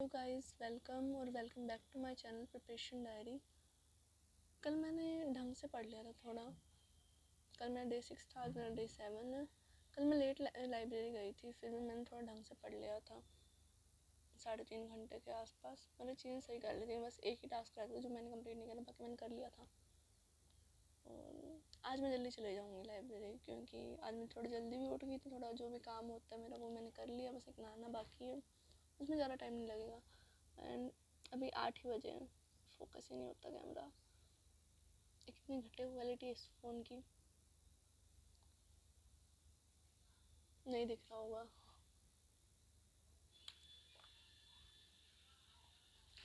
Hello guys, welcome back to my channel preparation diary. कल मैंने ढंग से पढ़ लिया था थोड़ा। कल मेरा डे 6 था, आज मेरा डे 7 है। कल मैं लेट लाइब्रेरी गई थी, फिर भी मैंने थोड़ा ढंग से पढ़ लिया था। 3.5 घंटे के आसपास मैंने चीज़ें सही कर ली थी। बस एक ही टास्क रहता था जो मैंने कंप्लीट नहीं किया, बाकी मैंने कर लिया था। और आज मैं जल्दी चले जाऊँगी लाइब्रेरी, क्योंकि आज मैं थोड़ा जल्दी भी उठ गई थी। थोड़ा जो भी काम होता है मेरा वो मैंने कर लिया, बस एक नहाना बाकी है, उसमें ज़्यादा टाइम नहीं लगेगा। एंड अभी 8 ही बजे हैं, फोकस ही नहीं होता कैमरा। इतनी घटिया क्वालिटी है इस फ़ोन की, नहीं दिख रहा होगा।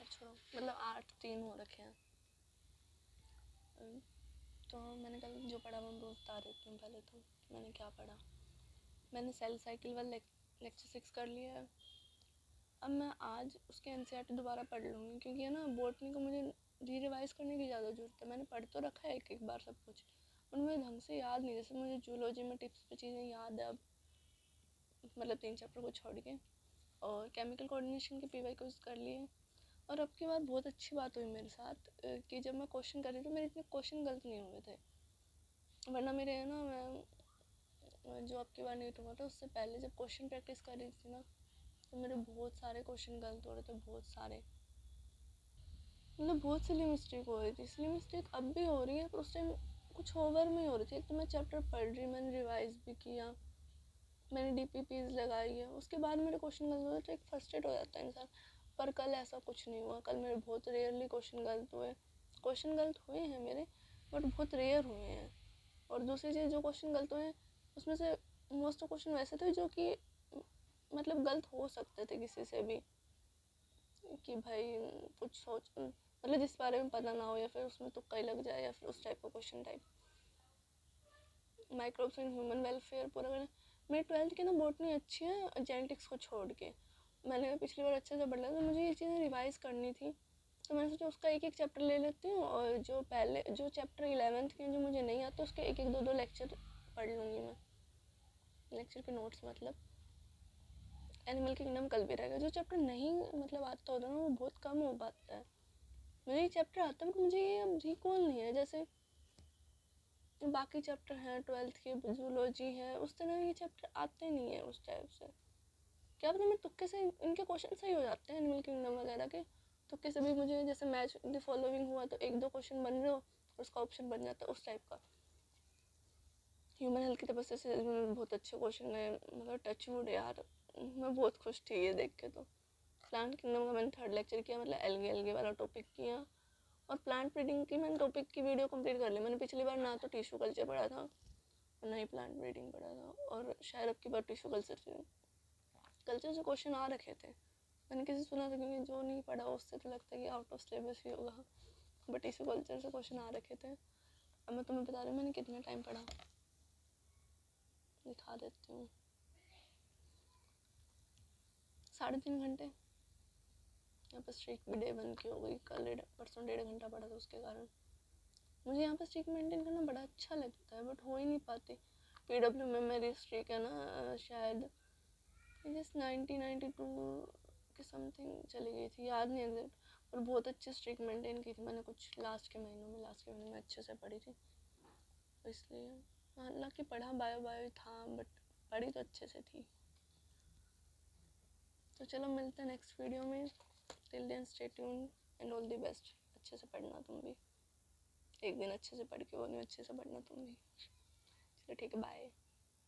छोड़ो, मतलब 8-3 हो रखे हैं। तो मैंने कल जो पढ़ा मैं बता देती हूँ। पहले तो मैंने क्या पढ़ा, मैंने सेल साइकिल वाला लेक्चर 6 कर लिया है। अब मैं आज उसके एनसीईआरटी दोबारा पढ़ लूँगी, क्योंकि है ना बॉटनी को मुझे रिवाइज़ करने की ज़्यादा ज़रूरत है। मैंने पढ़ तो रखा है एक बार सब कुछ, पर मुझे ढंग से याद नहीं। जैसे मुझे जूलॉजी में टिप्स पे चीज़ें याद है अब, मतलब 3 चैप्टर को छोड़ के। और केमिकल कोऑर्डिनेशन के पीवाई कोर्स कर लिए। और अब की बार बहुत अच्छी बात हुई मेरे साथ कि जब मैं क्वेश्चन कर रही थी मेरे इतने क्वेश्चन गलत नहीं हुए थे। वरना मेरे है ना, मैं जो अब की बार नीट हुआ था उससे पहले जब क्वेश्चन प्रैक्टिस कर रही थी ना, तो मेरे बहुत सारे क्वेश्चन गलत हो रहे थे, बहुत सारे। मतलब बहुत सिली मिस्टेक हो रही थी। सिली मिस्टेक अब भी हो रही है, पर उस टाइम कुछ ओवर में हो रही थी। एक तो मैं चैप्टर पढ़ रही, मैंने रिवाइज भी किया, मैंने डीपीपीज लगाई है, उसके बाद मेरे क्वेश्चन गलत हुए तो एक फ्रस्ट्रेट हो जाता है इंसान। पर कल ऐसा कुछ नहीं हुआ। कल मेरे बहुत रेयरली क्वेश्चन गलत हुए। क्वेश्चन गलत हुए हैं मेरे, बट बहुत रेयर हुए हैं। और दूसरी चीज़, जो क्वेश्चन गलत हुए हैं उसमें से मोस्ट क्वेश्चन वैसे थे जो कि मतलब गलत हो सकते थे किसी से भी, कि भाई कुछ सोच मतलब जिस बारे में पता ना हो, या फिर उसमें तुक्का ही लग जाए, या फिर उस टाइप का question type. Microbes and human welfare पूरा करना। मेरी 12th की ना बॉटनी अच्छी है जेनेटिक्स को छोड़ के। मैंने पिछली बार अच्छे से पढ़ लिया, तो मुझे ये चीज़ें रिवाइज़ करनी थी। तो मैंने सोचा उसका एक एक चैप्टर ले लेती हूँ, और जो चैप्टर 11th के जो मुझे नहीं आते उसके एक एक दो दो लेक्चर पढ़ लूँगी मैं। लेक्चर के नोट्स मतलब। एनिमल किंगडम कल भी रहेगा। जो चैप्टर नहीं मतलब आता होता ना, वो बहुत कम हो पाता है। मुझे ये चैप्टर आता है, बट मुझे ये अब रिकॉल नहीं है। जैसे बाकी चैप्टर हैं 12th के, जूलॉजी है, उस तरह ये चैप्टर आते नहीं है उस टाइप से। क्या पता मैं तुक्के से इनके क्वेश्चन सही हो जाते हैं एनिमल किंगडम वगैरह के। तुक्के से भी मुझे जैसे मैच द फॉलोइंग हुआ तो एक दो क्वेश्चन बन रहे हो, उसका ऑप्शन बन जाता है उस टाइप का। ह्यूमन हेल्थ की तपस्या से बहुत अच्छे क्वेश्चन है, मतलब टच वुड यार, मैं बहुत खुश थी ये देख के। तो प्लांट किंगडम का मैंने 3rd लेक्चर किया, मतलब एल्गे वाला टॉपिक किया। और प्लांट ब्रीडिंग की मैंने टॉपिक की वीडियो कंप्लीट कर ली। मैंने पिछली बार ना तो टिश्यू कल्चर पढ़ा था, ना ही प्लांट ब्रीडिंग पढ़ा था, और शायद अब की बार टिश्यू कल्चर से क्वेश्चन आ रखे थे। मैंने किसी सुना था, क्योंकि जो नहीं पढ़ा उससे तो लगता है कि आउट ऑफ सिलेबस ही होगा, बट टिश्यू कल्चर से क्वेश्चन आ रखे थे। अब मैं तुम्हें बता रही हूँ मैंने कितना टाइम पढ़ा, दिखा देती हूँ। 3.5 घंटे। यहाँ पर स्ट्रीक भी डे 1 की हो गई। कल परसों 1.5 घंटा पढ़ा था, उसके कारण मुझे यहाँ पर स्ट्रीक मेंटेन करना बड़ा अच्छा लगता है, बट हो ही नहीं पाती। पीडब्ल्यू में मेरी स्ट्रीक है ना, शायद 92 के समथिंग चली गई थी, याद नहीं एग्जैक्ट। और बहुत अच्छी स्ट्रीक मेंटेन की थी मैंने कुछ लास्ट के महीनों में अच्छे से पढ़ी थी, तो इसलिए। हालांकि पढ़ा बायो था, बट पढ़ी तो अच्छे से थी। तो चलो मिलते हैं नेक्स्ट वीडियो में। Till then stay tuned and all the best. अच्छे से पढ़ना तुम भी, एक दिन अच्छे से पढ़ के वो नहीं, अच्छे से पढ़ना तुम भी। चलो ठीक है, बाय।